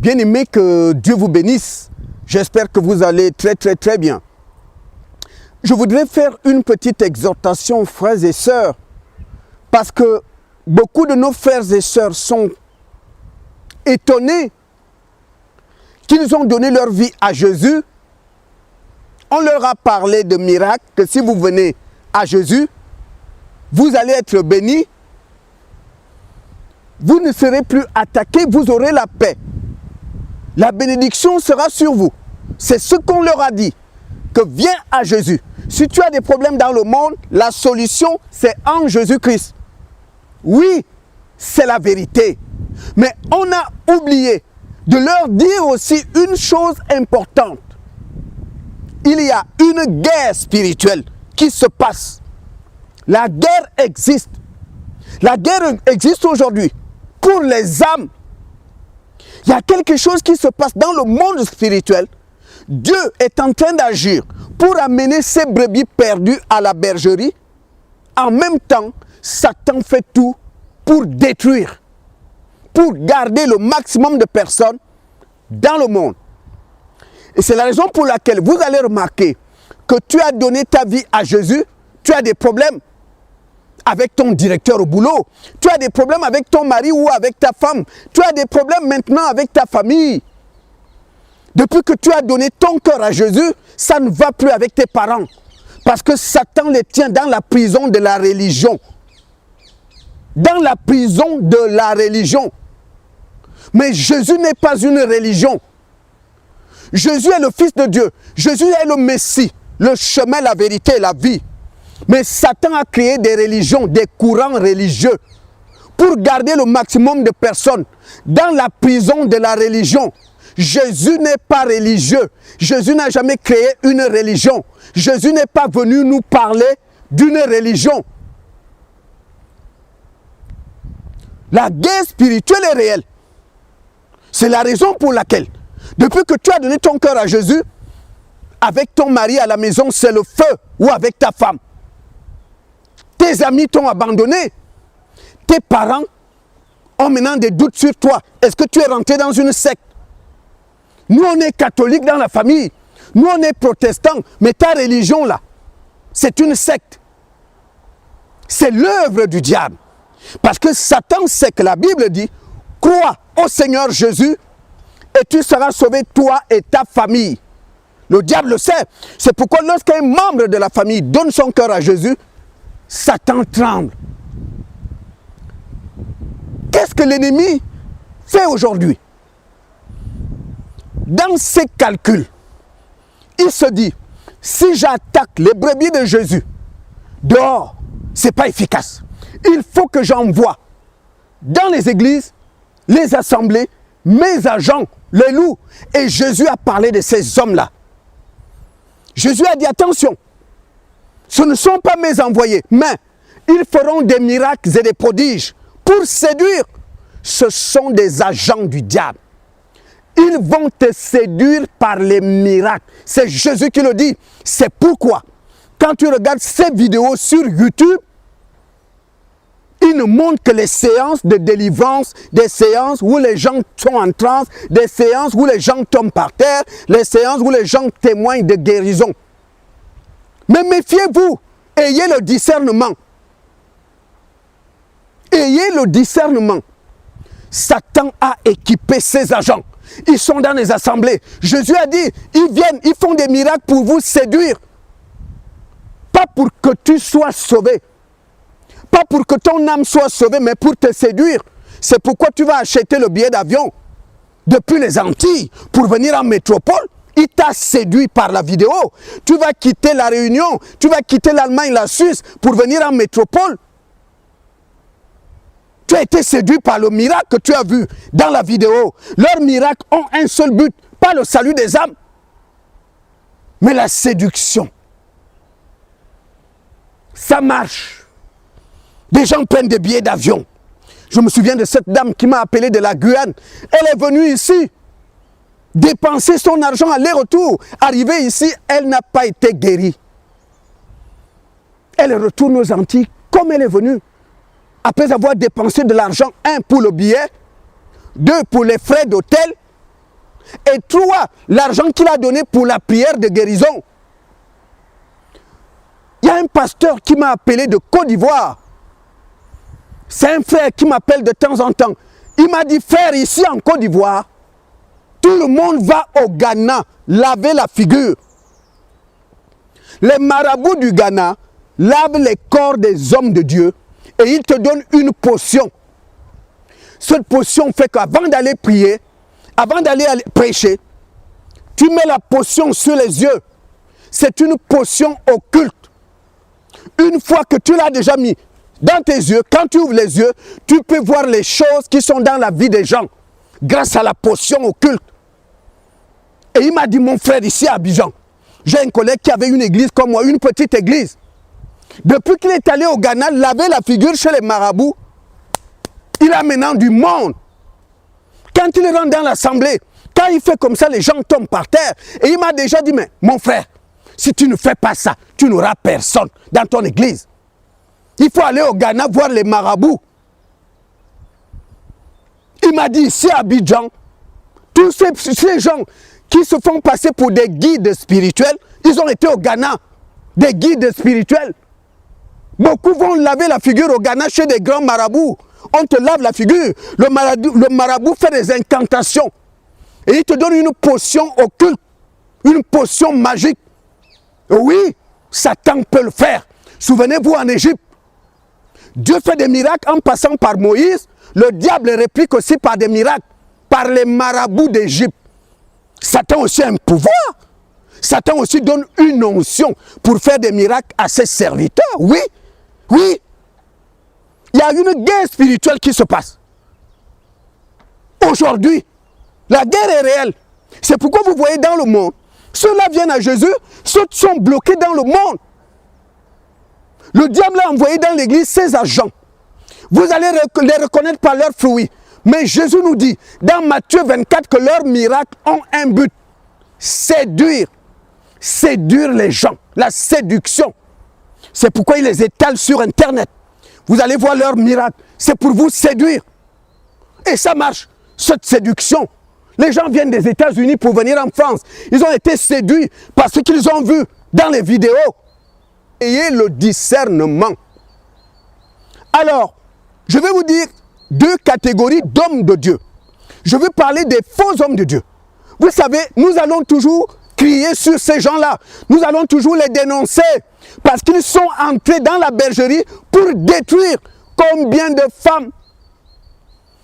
Bien-aimés, que Dieu vous bénisse. J'espère que vous allez très bien. Je voudrais faire une petite exhortation, frères et sœurs, parce que beaucoup de nos frères et sœurs sont étonnés qu'ils ont donné leur vie à Jésus. On leur a parlé de miracles, que si vous venez à Jésus, vous allez être bénis, vous ne serez plus attaqués, vous aurez la paix. La bénédiction sera sur vous. C'est ce qu'on leur a dit, que viens à Jésus. Si tu as des problèmes dans le monde, la solution, c'est en Jésus-Christ. Oui, c'est la vérité. Mais on a oublié de leur dire aussi une chose importante. Il y a une guerre spirituelle qui se passe. La guerre existe. La guerre existe aujourd'hui pour les âmes. Il y a quelque chose qui se passe dans le monde spirituel. Dieu est en train d'agir pour amener ses brebis perdues à la bergerie. En même temps, Satan fait tout pour détruire, pour garder le maximum de personnes dans le monde. Et c'est la raison pour laquelle vous allez remarquer que tu as donné ta vie à Jésus, tu as des problèmes avec ton directeur au boulot, tu as des problèmes avec ton mari ou avec ta femme, tu as des problèmes maintenant avec ta famille. Depuis que tu as donné ton cœur à Jésus, ça ne va plus avec tes parents. Parce que Satan les tient dans la prison de la religion. Dans la prison de la religion. Mais Jésus n'est pas une religion. Jésus est le Fils de Dieu. Jésus est le Messie, le chemin, la vérité et la vie. Mais Satan a créé des religions, des courants religieux pour garder le maximum de personnes dans la prison de la religion. Jésus n'est pas religieux. Jésus n'a jamais créé une religion. Jésus n'est pas venu nous parler d'une religion. La guerre spirituelle est réelle. C'est la raison pour laquelle, depuis que tu as donné ton cœur à Jésus, avec ton mari à la maison, c'est le feu, ou avec ta femme. Tes amis t'ont abandonné. Tes parents ont maintenant des doutes sur toi. Est-ce que tu es rentré dans une secte? Nous, on est catholiques dans la famille. Nous, on est protestants. Mais ta religion, là, c'est une secte. C'est l'œuvre du diable. Parce que Satan sait que la Bible dit, crois au Seigneur Jésus et tu seras sauvé, toi et ta famille. Le diable le sait. C'est pourquoi lorsqu'un membre de la famille donne son cœur à Jésus, Satan tremble. Qu'est-ce que l'ennemi fait aujourd'hui? Dans ses calculs, il se dit, si j'attaque les brebis de Jésus, dehors, ce n'est pas efficace. Il faut que j'envoie dans les églises, les assemblées, mes agents, les loups. Et Jésus a parlé de ces hommes-là. Jésus a dit, attention, ce ne sont pas mes envoyés, mais ils feront des miracles et des prodiges pour séduire. Ce sont des agents du diable. Ils vont te séduire par les miracles. C'est Jésus qui le dit. C'est pourquoi, quand tu regardes ces vidéos sur YouTube, ils ne montrent que les séances de délivrance, des séances où les gens sont en transe, des séances où les gens tombent par terre, les séances où les gens témoignent de guérison. Mais méfiez-vous, ayez le discernement. Ayez le discernement. Satan a équipé ses agents. Ils sont dans les assemblées. Jésus a dit, ils viennent, ils font des miracles pour vous séduire. Pas pour que tu sois sauvé. Pas pour que ton âme soit sauvée, mais pour te séduire. C'est pourquoi tu vas acheter le billet d'avion depuis les Antilles pour venir en métropole. Il t'a séduit par la vidéo. Tu vas quitter la Réunion, tu vas quitter l'Allemagne, la Suisse pour venir en métropole. Tu as été séduit par le miracle que tu as vu dans la vidéo. Leurs miracles ont un seul but, pas le salut des âmes, mais la séduction. Ça marche. Des gens prennent des billets d'avion. Je me souviens de cette dame qui m'a appelé de la Guyane. Elle est venue ici dépenser son argent aller-retour. Arrivée ici, elle n'a pas été guérie. Elle retourne aux Antilles comme elle est venue. Après avoir dépensé de l'argent, 1 pour le billet, 2 pour les frais d'hôtel, Et 3, l'argent qu'il a donné pour la prière de guérison. Il y a un pasteur qui m'a appelé de Côte d'Ivoire. C'est un frère qui m'appelle de temps en temps. Il m'a dit, frère, ici en Côte d'Ivoire, tout le monde va au Ghana laver la figure. Les marabouts du Ghana lavent les corps des hommes de Dieu et ils te donnent une potion. Cette potion fait qu'avant d'aller prier, avant d'aller prêcher, tu mets la potion sur les yeux. C'est une potion occulte. Une fois que tu l'as déjà mis dans tes yeux, quand tu ouvres les yeux, tu peux voir les choses qui sont dans la vie des gens grâce à la potion occulte. Et il m'a dit, mon frère, ici à Abidjan, j'ai un collègue qui avait une église comme moi, une petite église. Depuis qu'il est allé au Ghana, laver la figure chez les marabouts, il a maintenant du monde. Quand il rentre dans l'assemblée, quand il fait comme ça, les gens tombent par terre. Et il m'a déjà dit, mais mon frère, si tu ne fais pas ça, tu n'auras personne dans ton église. Il faut aller au Ghana voir les marabouts. Il m'a dit, ici à Abidjan, tous ces gens qui se font passer pour des guides spirituels, ils ont été au Ghana, des guides spirituels. Beaucoup vont laver la figure au Ghana chez des grands marabouts. On te lave la figure. Le marabout fait des incantations. Et il te donne une potion occulte, une potion magique. Oui, Satan peut le faire. Souvenez-vous en Égypte, Dieu fait des miracles en passant par Moïse. Le diable réplique aussi par des miracles, par les marabouts d'Égypte. Satan aussi a un pouvoir. Satan aussi donne une onction pour faire des miracles à ses serviteurs. Oui, oui. Il y a une guerre spirituelle qui se passe. Aujourd'hui, la guerre est réelle. C'est pourquoi vous voyez dans le monde, ceux-là viennent à Jésus, ceux qui sont bloqués dans le monde. Le diable a envoyé dans l'église ses agents. Vous allez les reconnaître par leurs fruits. Mais Jésus nous dit, dans Matthieu 24, que leurs miracles ont un but. Séduire. Séduire les gens. La séduction. C'est pourquoi il les étale sur Internet. Vous allez voir leurs miracles. C'est pour vous séduire. Et ça marche. Cette séduction. Les gens viennent des États-Unis pour venir en France. Ils ont été séduits par ce qu'ils ont vu dans les vidéos. Ayez le discernement. Alors, je vais vous dire 2 catégories d'hommes de Dieu. Je veux parler des faux hommes de Dieu. Vous savez, nous allons toujours crier sur ces gens-là. Nous allons toujours les dénoncer parce qu'ils sont entrés dans la bergerie pour détruire. Combien de femmes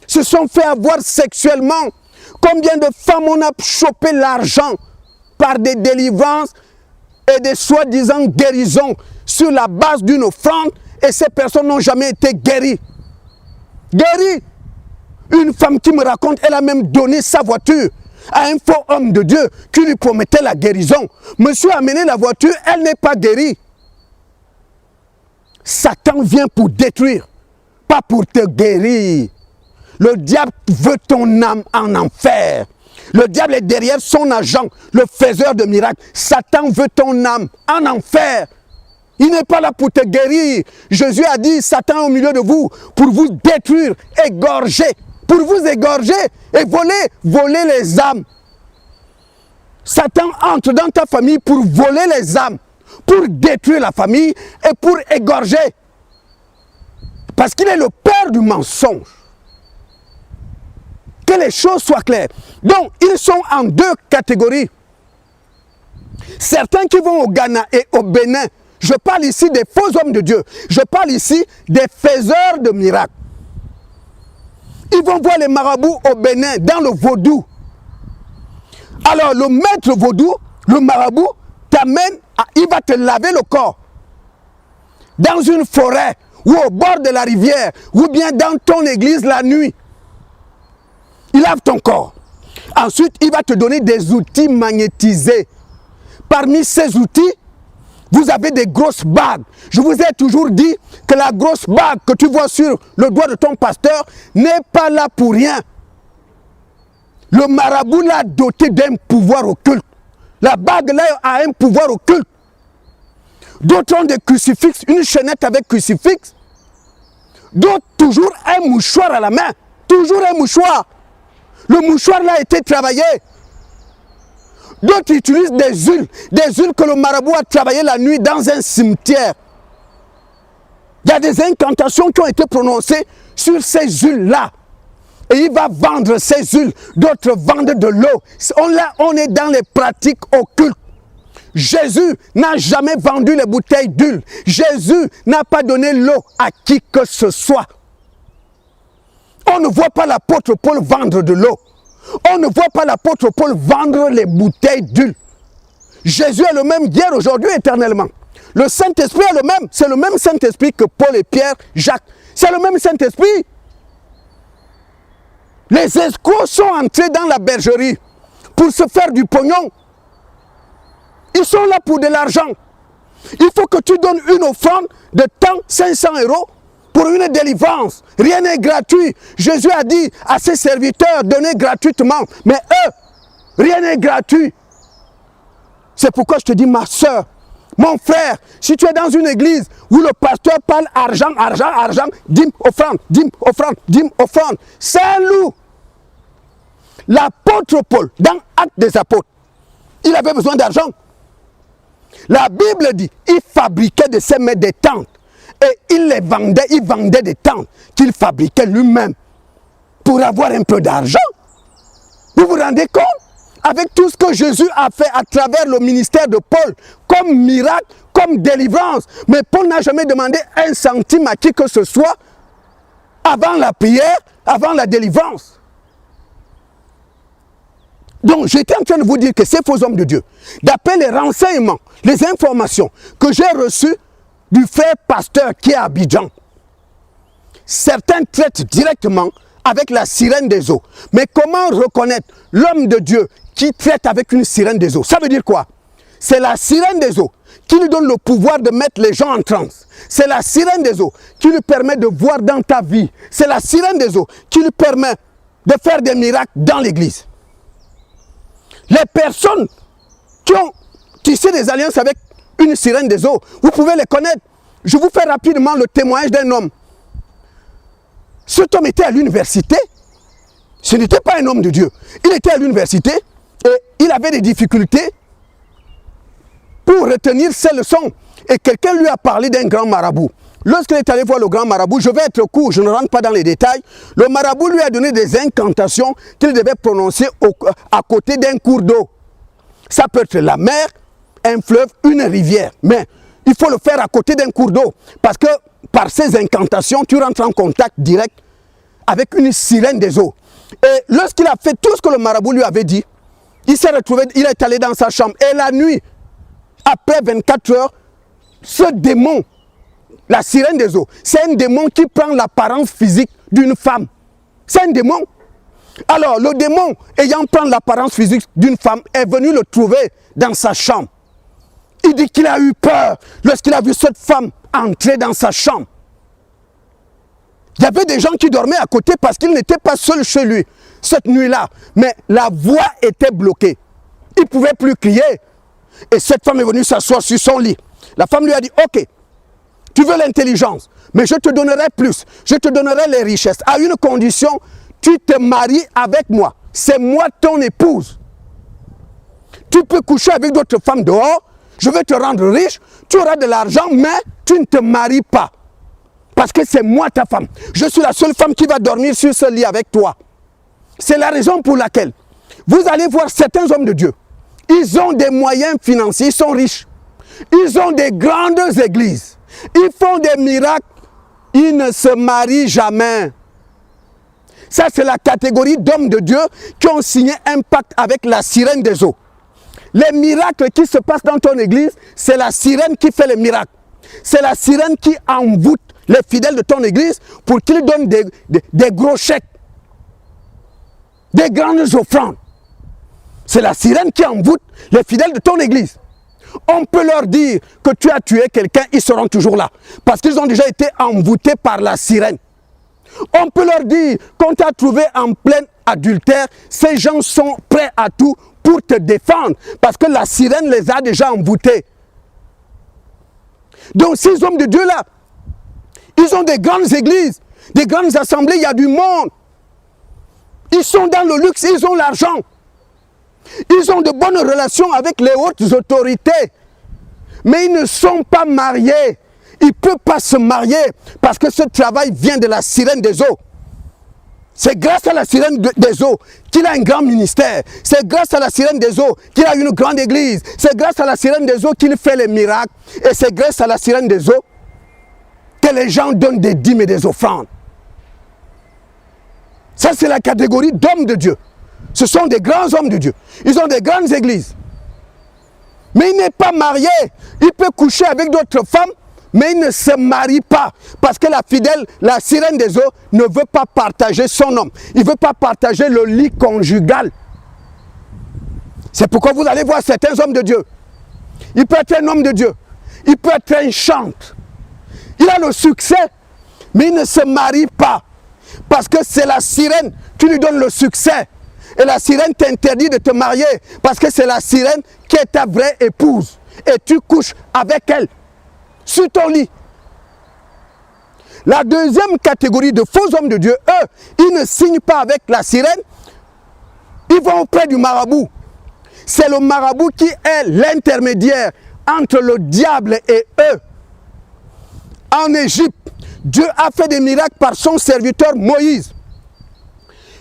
se sont fait avoir sexuellement? Combien de femmes on a chopé l'argent par des délivrances et des soi-disant guérisons sur la base d'une offrande et ces personnes n'ont jamais été guéries. Guéries. Une femme qui me raconte, elle a même donné sa voiture à un faux homme de Dieu qui lui promettait la guérison. Monsieur a amené la voiture, elle n'est pas guérie. Satan vient pour détruire, pas pour te guérir. Le diable veut ton âme en enfer. Le diable est derrière son agent, le faiseur de miracles. Satan veut ton âme en enfer. Il n'est pas là pour te guérir. Jésus a dit, Satan est au milieu de vous pour vous détruire, égorger. Pour vous égorger et voler les âmes. Satan entre dans ta famille pour voler les âmes, pour détruire la famille et pour égorger. Parce qu'il est le père du mensonge. Que les choses soient claires. Donc, ils sont en 2 catégories. Certains qui vont au Ghana et au Bénin, je parle ici des faux hommes de Dieu. Je parle ici des faiseurs de miracles. Ils vont voir les marabouts au Bénin, dans le vaudou. Alors, le maître vaudou, le marabout, t'amène, il va te laver le corps. Dans une forêt, ou au bord de la rivière, ou bien dans ton église la nuit. Il lave ton corps. Ensuite, il va te donner des outils magnétisés. Parmi ces outils, vous avez des grosses bagues. Je vous ai toujours dit que la grosse bague que tu vois sur le doigt de ton pasteur n'est pas là pour rien. Le marabout l'a doté d'un pouvoir occulte. La bague là a un pouvoir occulte. D'autres ont des crucifixes, une chaînette avec crucifix. D'autres toujours un mouchoir à la main. Toujours un mouchoir. Le mouchoir là a été travaillé. D'autres utilisent des huiles que le marabout a travaillé la nuit dans un cimetière. Il y a des incantations qui ont été prononcées sur ces huiles-là. Et il va vendre ces huiles. D'autres vendent de l'eau. On est dans les pratiques occultes. Jésus n'a jamais vendu les bouteilles d'huile. Jésus n'a pas donné l'eau à qui que ce soit. On ne voit pas l'apôtre Paul vendre de l'eau. On ne voit pas l'apôtre Paul vendre les bouteilles d'huile. Jésus est le même hier, aujourd'hui, éternellement. Le Saint-Esprit est le même. C'est le même Saint-Esprit que Paul et Pierre, Jacques. C'est le même Saint-Esprit. Les escrocs sont entrés dans la bergerie pour se faire du pognon. Ils sont là pour de l'argent. Il faut que tu donnes une offrande de temps, 500 € pour une délivrance. Rien n'est gratuit. Jésus a dit à ses serviteurs, donnez gratuitement. Mais eux, rien n'est gratuit. C'est pourquoi je te dis, ma soeur, mon frère, si tu es dans une église où le pasteur parle argent, argent, argent, dîme, offrande, dîme, offrande, dîme, offrande, c'est un loup. L'apôtre Paul, dans Actes des Apôtres, il avait besoin d'argent. La Bible dit, il fabriquait de ses mains des tentes. Et il vendait des tentes qu'il fabriquait lui-même pour avoir un peu d'argent. Vous vous rendez compte? Avec tout ce que Jésus a fait à travers le ministère de Paul, comme miracle, comme délivrance. Mais Paul n'a jamais demandé un centime à qui que ce soit avant la prière, avant la délivrance. Donc j'étais en train de vous dire que ces faux hommes de Dieu, d'après les renseignements, les informations que j'ai reçues du frère pasteur qui est à Abidjan, certains traitent directement avec la sirène des eaux. Mais comment reconnaître l'homme de Dieu qui traite avec une sirène des eaux? Ça veut dire quoi? C'est la sirène des eaux qui lui donne le pouvoir de mettre les gens en transe. C'est la sirène des eaux qui lui permet de voir dans ta vie. C'est la sirène des eaux qui lui permet de faire des miracles dans l'église. Les personnes qui ont tissé des alliances avec une sirène des eaux, vous pouvez les connaître. Je vous fais rapidement le témoignage d'un homme. Cet homme était à l'université. Ce n'était pas un homme de Dieu. Il était à l'université et il avait des difficultés pour retenir ses leçons. Et quelqu'un lui a parlé d'un grand marabout. Lorsqu'il est allé voir le grand marabout, je vais être court, je ne rentre pas dans les détails, le marabout lui a donné des incantations qu'il devait prononcer à côté d'un cours d'eau. Ça peut être la mer, un fleuve, une rivière. Mais il faut le faire à côté d'un cours d'eau. Parce que par ces incantations, tu rentres en contact direct avec une sirène des eaux. Et lorsqu'il a fait tout ce que le marabout lui avait dit, il s'est retrouvé, il est allé dans sa chambre. Et la nuit, après 24 heures, ce démon, la sirène des eaux, c'est un démon qui prend l'apparence physique d'une femme. C'est un démon. Alors, le démon, ayant pris l'apparence physique d'une femme, est venu le trouver dans sa chambre. Il dit qu'il a eu peur lorsqu'il a vu cette femme entrer dans sa chambre. Il y avait des gens qui dormaient à côté parce qu'il n'était pas seul chez lui cette nuit-là. Mais la voix était bloquée. Il ne pouvait plus crier. Et cette femme est venue s'asseoir sur son lit. La femme lui a dit, ok, tu veux l'intelligence, mais je te donnerai plus. Je te donnerai les richesses. À une condition, tu te maries avec moi. C'est moi ton épouse. Tu peux coucher avec d'autres femmes dehors. Je vais te rendre riche. Tu auras de l'argent, mais tu ne te maries pas. Parce que c'est moi ta femme. Je suis la seule femme qui va dormir sur ce lit avec toi. C'est la raison pour laquelle vous allez voir certains hommes de Dieu. Ils ont des moyens financiers, ils sont riches. Ils ont des grandes églises. Ils font des miracles. Ils ne se marient jamais. Ça, c'est la catégorie d'hommes de Dieu qui ont signé un pacte avec la sirène des eaux. Les miracles qui se passent dans ton église, c'est la sirène qui fait les miracles. C'est la sirène qui envoûte les fidèles de ton église pour qu'ils donnent des gros chèques, des grandes offrandes. C'est la sirène qui envoûte les fidèles de ton église. On peut leur dire que tu as tué quelqu'un, ils seront toujours là. Parce qu'ils ont déjà été envoûtés par la sirène. On peut leur dire qu'on t'a trouvé en plein adultère, ces gens sont prêts à tout pour te défendre. Parce que la sirène les a déjà envoûtés. Donc ces hommes de Dieu là, ils ont des grandes églises, des grandes assemblées, il y a du monde. Ils sont dans le luxe, ils ont l'argent. Ils ont de bonnes relations avec les hautes autorités. Mais ils ne sont pas mariés. Ils ne peuvent pas se marier parce que ce travail vient de la sirène des eaux. C'est grâce à la sirène des eaux qu'il a un grand ministère. C'est grâce à la sirène des eaux qu'il a une grande église. C'est grâce à la sirène des eaux qu'il fait les miracles. Et c'est grâce à la sirène des eaux que les gens donnent des dîmes et des offrandes. Ça, c'est la catégorie d'hommes de Dieu. Ce sont des grands hommes de Dieu. Ils ont des grandes églises. Mais il n'est pas marié. Il peut coucher avec d'autres femmes, mais il ne se marie pas. Parce que la fidèle, la sirène des eaux, ne veut pas partager son homme. Il ne veut pas partager le lit conjugal. C'est pourquoi vous allez voir certains hommes de Dieu. Il peut être un homme de Dieu. Il peut être un chanteur. Il a le succès, mais il ne se marie pas. Parce que c'est la sirène qui lui donne le succès. Et la sirène t'interdit de te marier parce que c'est la sirène qui est ta vraie épouse. Et tu couches avec elle sur ton lit. La deuxième catégorie de faux hommes de Dieu, eux, ils ne signent pas avec la sirène. Ils vont auprès du marabout. C'est le marabout qui est l'intermédiaire entre le diable et eux. En Égypte, Dieu a fait des miracles par son serviteur Moïse.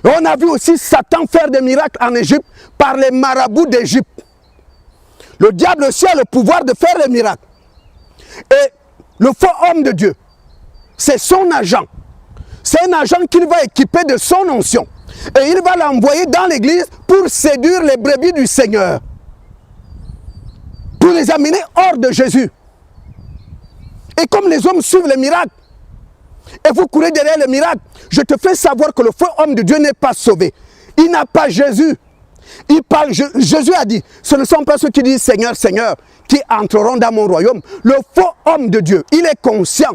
Et on a vu aussi Satan faire des miracles en Égypte par les marabouts d'Égypte. Le diable aussi a le pouvoir de faire des miracles. Et le faux homme de Dieu, c'est son agent. C'est un agent qu'il va équiper de son onction. Et il va l'envoyer dans l'église pour séduire les brebis du Seigneur. Pour les amener hors de Jésus. Et comme les hommes suivent les miracles, et vous courez derrière les miracles, je te fais savoir que le faux homme de Dieu n'est pas sauvé. Il n'a pas Jésus. Il parle, Jésus a dit, ce ne sont pas ceux qui disent Seigneur, Seigneur, qui entreront dans mon royaume. Le faux homme de Dieu, il est conscient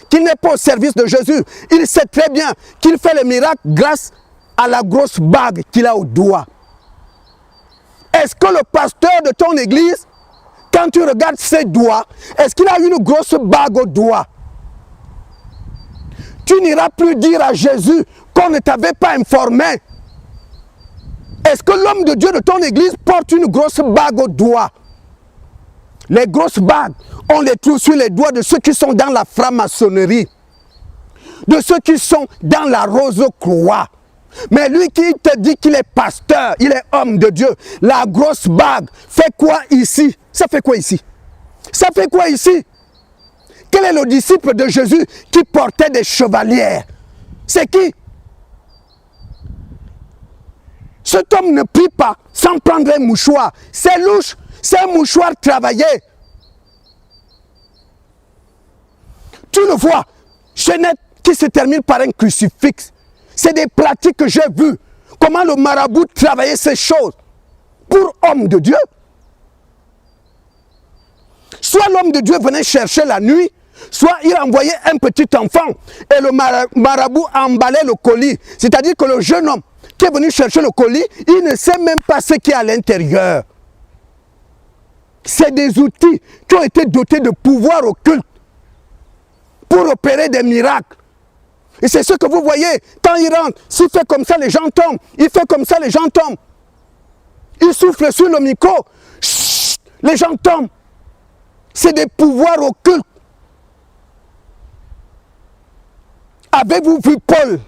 qu'il n'est pas au service de Jésus. Il sait très bien qu'il fait les miracles grâce à la grosse bague qu'il a au doigt. Est-ce que le pasteur de ton église, quand tu regardes ses doigts, est-ce qu'il a une grosse bague au doigt? Tu n'iras plus dire à Jésus qu'on ne t'avait pas informé. Est-ce que l'homme de Dieu de ton église porte une grosse bague au doigt? Les grosses bagues, on les trouve sur les doigts de ceux qui sont dans la franc-maçonnerie, de ceux qui sont dans la rose-croix. Mais lui qui te dit qu'il est pasteur, il est homme de Dieu, la grosse bague fait quoi ici? Ça fait quoi ici? Ça fait quoi ici? Quel est le disciple de Jésus qui portait des chevalières? C'est qui? Cet homme ne prie pas sans prendre un mouchoir. C'est louche, c'est un mouchoir travaillé. Tu le vois, chaînette qui se termine par un crucifix. C'est des pratiques que j'ai vues. Comment le marabout travaillait ces choses pour homme de Dieu. Soit l'homme de Dieu venait chercher la nuit, soit il envoyait un petit enfant et le marabout emballait le colis. C'est-à-dire que le jeune homme qui est venu chercher le colis, il ne sait même pas ce qu'il y a à l'intérieur. C'est des outils qui ont été dotés de pouvoir occulte pour opérer des miracles. Et c'est ce que vous voyez, quand il rentre, s'il fait comme ça, les gens tombent. Il fait comme ça, les gens tombent. Il souffle sur le micro, chut, les gens tombent. C'est des pouvoirs occultes. Avez-vous vu Paul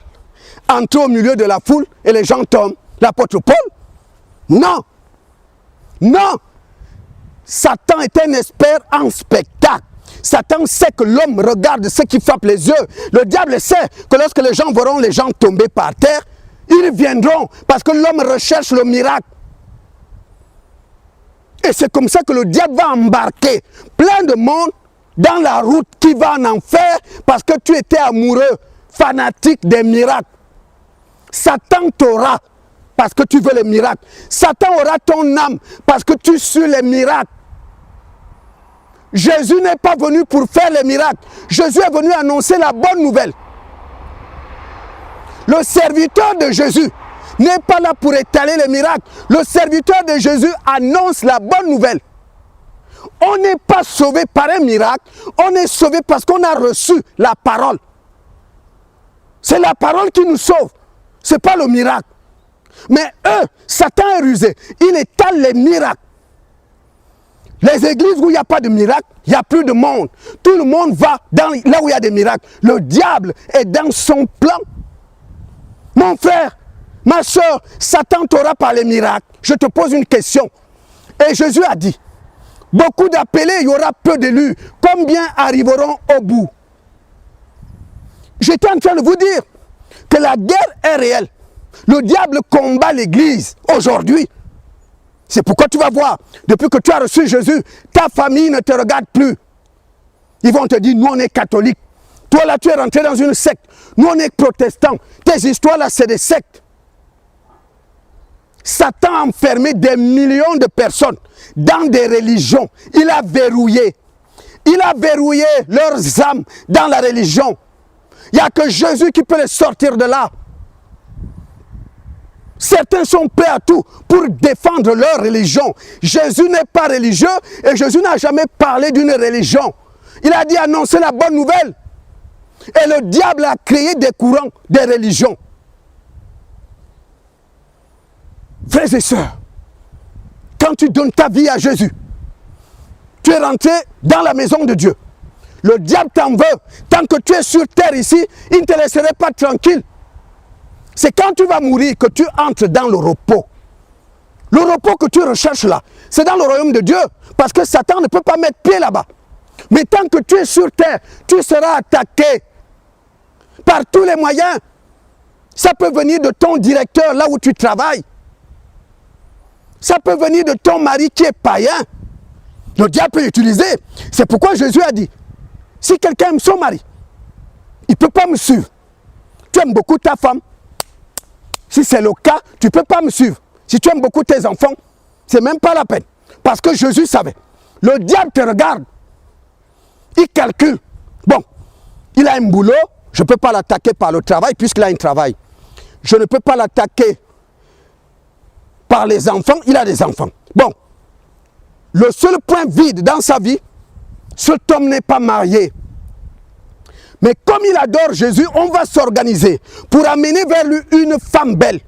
entrer au milieu de la foule et les gens tombent? L'apôtre Paul? Non. Non. Satan est un expert en spectacle. Satan sait que l'homme regarde ce qui frappe les yeux. Le diable sait que lorsque les gens verront les gens tomber par terre, ils viendront parce que l'homme recherche le miracle. Et c'est comme ça que le diable va embarquer plein de monde dans la route qui va en enfer parce que tu étais amoureux, fanatique des miracles. Satan t'aura parce que tu veux les miracles. Satan aura ton âme parce que tu suis les miracles. Jésus n'est pas venu pour faire les miracles. Jésus est venu annoncer la bonne nouvelle. Le serviteur de Jésus n'est pas là pour étaler les miracles. Le serviteur de Jésus annonce la bonne nouvelle. On n'est pas sauvé par un miracle. On est sauvé parce qu'on a reçu la parole. C'est la parole qui nous sauve. Ce n'est pas le miracle. Mais eux, Satan est rusé. Il étale les miracles. Les églises où il n'y a pas de miracle, il n'y a plus de monde. Tout le monde va là où il y a des miracles. Le diable est dans son plan. Mon frère, ma soeur, Satan t'aura par les miracles. Je te pose une question. Et Jésus a dit, beaucoup d'appelés, il y aura peu d'élus. Combien arriveront au bout? J'étais en train de vous dire que la guerre est réelle. Le diable combat l'église aujourd'hui. C'est pourquoi tu vas voir, depuis que tu as reçu Jésus, ta famille ne te regarde plus. Ils vont te dire, nous on est catholiques. Toi là, tu es rentré dans une secte. Nous on est protestants. Tes histoires là, c'est des sectes. Satan a enfermé des millions de personnes dans des religions. Il a verrouillé. Il a verrouillé leurs âmes dans la religion. Il n'y a que Jésus qui peut les sortir de là. Certains sont prêts à tout pour défendre leur religion. Jésus n'est pas religieux et Jésus n'a jamais parlé d'une religion. Il a dit annoncer la bonne nouvelle. Et le diable a créé des courants, des religions. Frères et sœurs, quand tu donnes ta vie à Jésus, tu es rentré dans la maison de Dieu. Le diable t'en veut. Tant que tu es sur terre ici, il ne te laisserait pas tranquille. C'est quand tu vas mourir que tu entres dans le repos. Le repos que tu recherches là, c'est dans le royaume de Dieu. Parce que Satan ne peut pas mettre pied là-bas. Mais tant que tu es sur terre, tu seras attaqué par tous les moyens. Ça peut venir de ton directeur là où tu travailles. Ça peut venir de ton mari qui est païen. Le diable peut l'utiliser. C'est pourquoi Jésus a dit, si quelqu'un aime son mari, il ne peut pas me suivre. Tu aimes beaucoup ta femme. Si c'est le cas, tu ne peux pas me suivre. Si tu aimes beaucoup tes enfants, ce n'est même pas la peine. Parce que Jésus savait. Le diable te regarde. Il calcule. Bon, il a un boulot. Je ne peux pas l'attaquer par le travail puisqu'il a un travail. Je ne peux pas l'attaquer par les enfants. Il a des enfants. Bon, le seul point vide dans sa vie, cet homme n'est pas marié. Mais comme il adore Jésus, on va s'organiser pour amener vers lui une femme belle.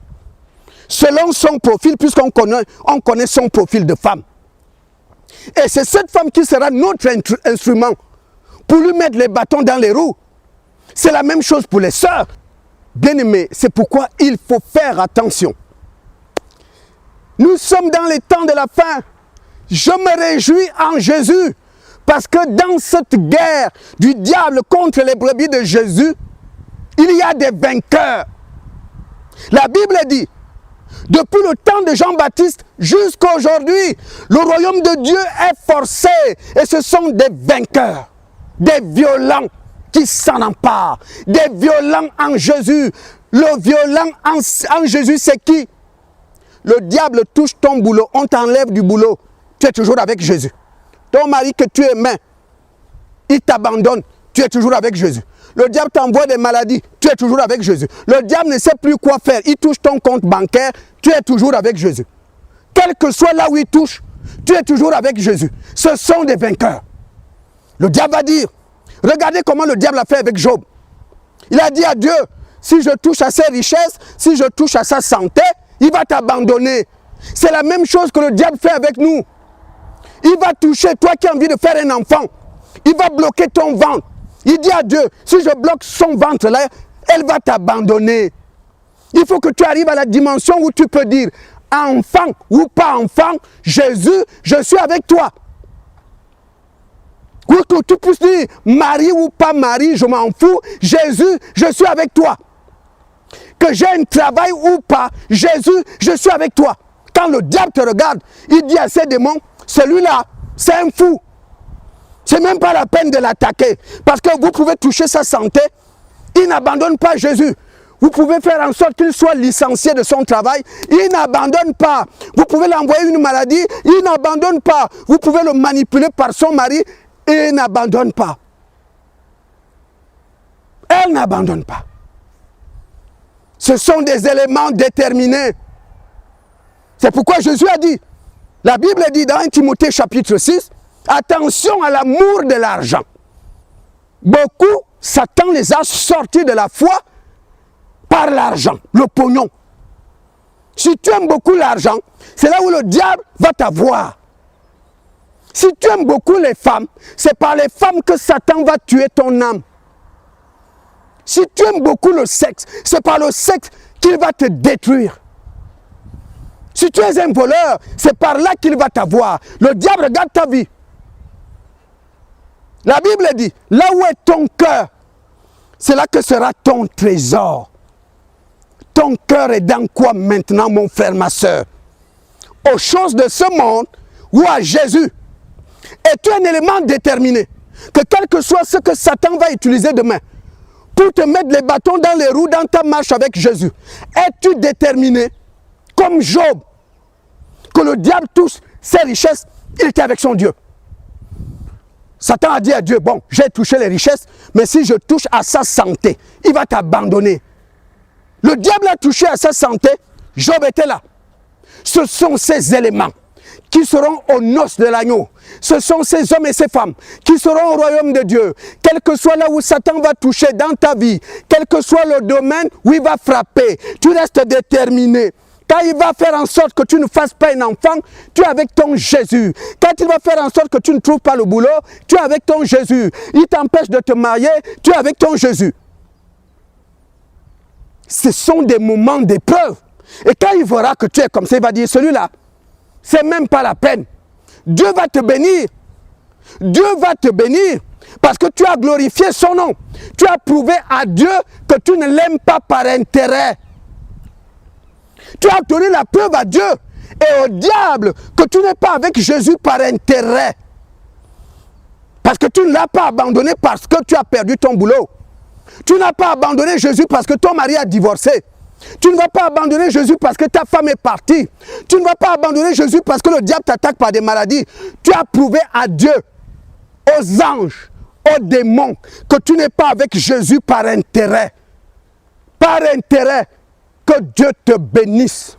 Selon son profil, puisqu'on connaît son profil de femme. Et c'est cette femme qui sera notre instrument pour lui mettre les bâtons dans les roues. C'est la même chose pour les sœurs. Bien-aimés, c'est pourquoi il faut faire attention. Nous sommes dans les temps de la fin. Je me réjouis en Jésus. Parce que dans cette guerre du diable contre les brebis de Jésus, il y a des vainqueurs. La Bible dit, depuis le temps de Jean-Baptiste jusqu'à aujourd'hui, le royaume de Dieu est forcé. Et ce sont des vainqueurs, des violents qui s'en emparent, des violents en Jésus. Le violent en Jésus, c'est qui? Le diable touche ton boulot, on t'enlève du boulot, tu es toujours avec Jésus. Ton mari que tu aimais, il t'abandonne, tu es toujours avec Jésus. Le diable t'envoie des maladies, tu es toujours avec Jésus. Le diable ne sait plus quoi faire, il touche ton compte bancaire, tu es toujours avec Jésus. Quel que soit là où il touche, tu es toujours avec Jésus. Ce sont des vainqueurs. Le diable va dire, regardez comment le diable a fait avec Job. Il a dit à Dieu, si je touche à ses richesses, si je touche à sa santé, il va t'abandonner. C'est la même chose que le diable fait avec nous. Il va toucher, toi qui as envie de faire un enfant, il va bloquer ton ventre. Il dit à Dieu, si je bloque son ventre là, elle va t'abandonner. Il faut que tu arrives à la dimension où tu peux dire, enfant ou pas enfant, Jésus, je suis avec toi. Ou que tu puisses dire, mari ou pas mari, je m'en fous, Jésus, je suis avec toi. Que j'ai un travail ou pas, Jésus, je suis avec toi. Quand le diable te regarde, il dit à ses démons, celui-là, c'est un fou. C'est même pas la peine de l'attaquer. Parce que vous pouvez toucher sa santé. Il n'abandonne pas Jésus. Vous pouvez faire en sorte qu'il soit licencié de son travail. Il n'abandonne pas. Vous pouvez l'envoyer une maladie. Il n'abandonne pas. Vous pouvez le manipuler par son mari. Il n'abandonne pas. Elle n'abandonne pas. Ce sont des éléments déterminés. C'est pourquoi Jésus a dit, la Bible dit dans 1 Timothée chapitre 6, attention à l'amour de l'argent. Beaucoup, Satan les a sortis de la foi par l'argent, le pognon. Si tu aimes beaucoup l'argent, c'est là où le diable va t'avoir. Si tu aimes beaucoup les femmes, c'est par les femmes que Satan va tuer ton âme. Si tu aimes beaucoup le sexe, c'est par le sexe qu'il va te détruire. Si tu es un voleur, c'est par là qu'il va t'avoir. Le diable regarde ta vie. La Bible dit, là où est ton cœur, c'est là que sera ton trésor. Ton cœur est dans quoi maintenant, mon frère, ma soeur? Aux choses de ce monde ou à Jésus? Es-tu un élément déterminé? Que quel que soit ce que Satan va utiliser demain, pour te mettre les bâtons dans les roues dans ta marche avec Jésus, es-tu déterminé, comme Job, que le diable touche ses richesses, il était avec son Dieu. Satan a dit à Dieu, bon, j'ai touché les richesses, mais si je touche à sa santé, il va t'abandonner. Le diable a touché à sa santé, Job était là. Ce sont ces éléments qui seront aux noces de l'agneau. Ce sont ces hommes et ces femmes qui seront au royaume de Dieu. Quel que soit là où Satan va toucher dans ta vie, quel que soit le domaine où il va frapper, tu restes déterminé. Quand il va faire en sorte que tu ne fasses pas un enfant, tu es avec ton Jésus. Quand il va faire en sorte que tu ne trouves pas le boulot, tu es avec ton Jésus. Il t'empêche de te marier, tu es avec ton Jésus. Ce sont des moments d'épreuve. Et quand il verra que tu es comme ça, il va dire, celui-là, c'est même pas la peine. Dieu va te bénir. Dieu va te bénir parce que tu as glorifié son nom. Tu as prouvé à Dieu que tu ne l'aimes pas par intérêt. Tu as donné la preuve à Dieu et au diable que tu n'es pas avec Jésus par intérêt. Parce que tu ne l'as pas abandonné parce que tu as perdu ton boulot. Tu n'as pas abandonné Jésus parce que ton mari a divorcé. Tu ne vas pas abandonner Jésus parce que ta femme est partie. Tu ne vas pas abandonner Jésus parce que le diable t'attaque par des maladies. Tu as prouvé à Dieu, aux anges, aux démons, que tu n'es pas avec Jésus par intérêt. Par intérêt. Que Dieu te bénisse.